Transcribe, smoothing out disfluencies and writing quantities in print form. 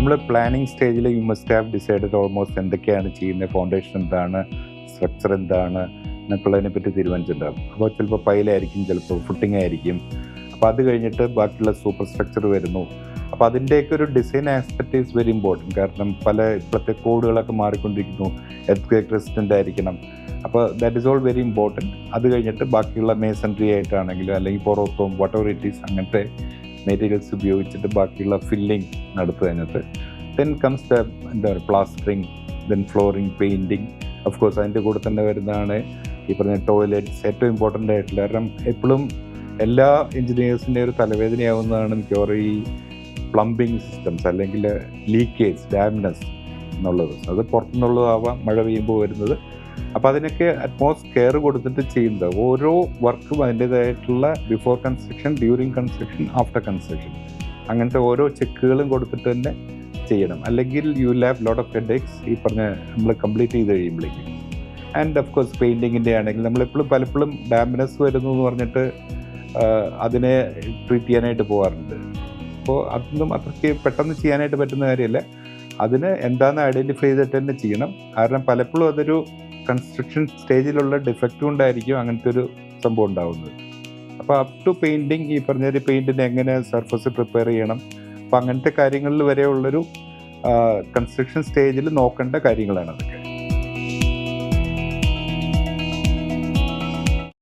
നമ്മൾ പ്ലാനിങ് സ്റ്റേജിൽ you must have decided almost എന്തൊക്കെയാണ് ചെയ്യുന്നത്, ഫൗണ്ടേഷൻ എന്താണ്, സ്ട്രക്ചർ എന്താണ് എന്നൊക്കെയുള്ളതിനെ പറ്റി തീരുമാനിച്ചിട്ടുണ്ടാകും. അപ്പോൾ ചിലപ്പോൾ പൈലായിരിക്കും, ചിലപ്പോൾ ഫുട്ടിംഗ് ആയിരിക്കും. അപ്പോൾ അത് കഴിഞ്ഞിട്ട് ബാക്കിയുള്ള സൂപ്പർ സ്ട്രക്ചർ വരുന്നു. അപ്പോൾ അതിൻ്റെയൊക്കെ ഒരു design aspect is very important. കാരണം ഇപ്പോഴത്തെ കോഡുകളൊക്കെ മാറിക്കൊണ്ടിരിക്കുന്നു. എർത്ത് റെസിസ്റ്റൻ്റ് ആയിരിക്കണം. അപ്പോൾ that is all very important. അത് കഴിഞ്ഞിട്ട് ബാക്കിയുള്ള മേസൺട്രി ആയിട്ടാണെങ്കിലും അല്ലെങ്കിൽ പൊറോത്തോം വാട്ടെവർ ഇറ്റ് ഈസ് അങ്ങനത്തെ മെറ്റീരിയൽസ് ഉപയോഗിച്ചിട്ട് ബാക്കിയുള്ള ഫില്ലിംഗ് നടത്തുക അതിനകത്ത്. ദെൻ കംസ് ദ എന്താ പറയുക plastering, then flooring, painting. Of course അതിൻ്റെ കൂടെ തന്നെ വരുന്നതാണ് ഈ പറഞ്ഞ ടോയ്ലറ്റ്സ്, ഏറ്റവും ഇമ്പോർട്ടൻ്റ് ആയിട്ടുള്ള. കാരണം എപ്പോഴും എല്ലാ എൻജിനീയേഴ്സിൻ്റെ ഒരു തലവേദനയാവുന്നതാണ് മിക്കവാറും ഈ പ്ലംബിംഗ് സിസ്റ്റംസ് അല്ലെങ്കിൽ ലീക്കേജ്, ഡാംനെസ് എന്നുള്ളത്. അത് പുറത്തുനിന്നുള്ളതാവാം, മഴ പെയ്യുമ്പോൾ വരുന്നത്. അപ്പോൾ അതിനൊക്കെ അറ്റ്മോസ്റ്റ് കെയർ കൊടുത്തിട്ട് ചെയ്യുന്നത്. ഓരോ വർക്കും അതിൻ്റേതായിട്ടുള്ള before construction, during construction, after construction, അങ്ങനത്തെ ഓരോ ചെക്കുകളും കൊടുത്തിട്ട് തന്നെ ചെയ്യണം. അല്ലെങ്കിൽ you will have lot of headaches ഈ പറഞ്ഞ നമ്മൾ കംപ്ലീറ്റ് ചെയ്ത് കഴിയുമ്പോഴേക്കും. ആൻഡ് ഓഫ് കോഴ്സ് പെയിൻറ്റിങ്ങിൻ്റെ ആണെങ്കിൽ നമ്മളെപ്പോഴും പലപ്പോഴും ഡാമിനസ് വരുന്നു എന്ന് പറഞ്ഞിട്ട് അതിനെ ട്രീറ്റ് ചെയ്യാനായിട്ട് പോകാറുണ്ട്. അപ്പോൾ അതൊന്നും അത്രയ്ക്ക് പെട്ടെന്ന് ചെയ്യാനായിട്ട് പറ്റുന്ന കാര്യമല്ല. അതിന് എന്താണെന്ന് ഐഡൻറ്റിഫൈ ചെയ്തിട്ട് തന്നെ ചെയ്യണം. കാരണം പലപ്പോഴും അതൊരു കൺസ്ട്രക്ഷൻ സ്റ്റേജിലുള്ള ഡിഫക്റ്റ് കൊണ്ടായിരിക്കും അങ്ങനത്തെ ഒരു സംഭവം ഉണ്ടാകുന്നത്. അപ്പോൾ അപ് ടു പെയിൻറ്റിങ്, ഈ പറഞ്ഞൊരു പെയിൻറ്റിന് എങ്ങനെ സർഫസ് പ്രിപ്പയർ ചെയ്യണം, അപ്പോൾ അങ്ങനത്തെ കാര്യങ്ങളിൽ വരെയുള്ളൊരു കൺസ്ട്രക്ഷൻ സ്റ്റേജിൽ നോക്കേണ്ട കാര്യങ്ങളാണ് അതൊക്കെ.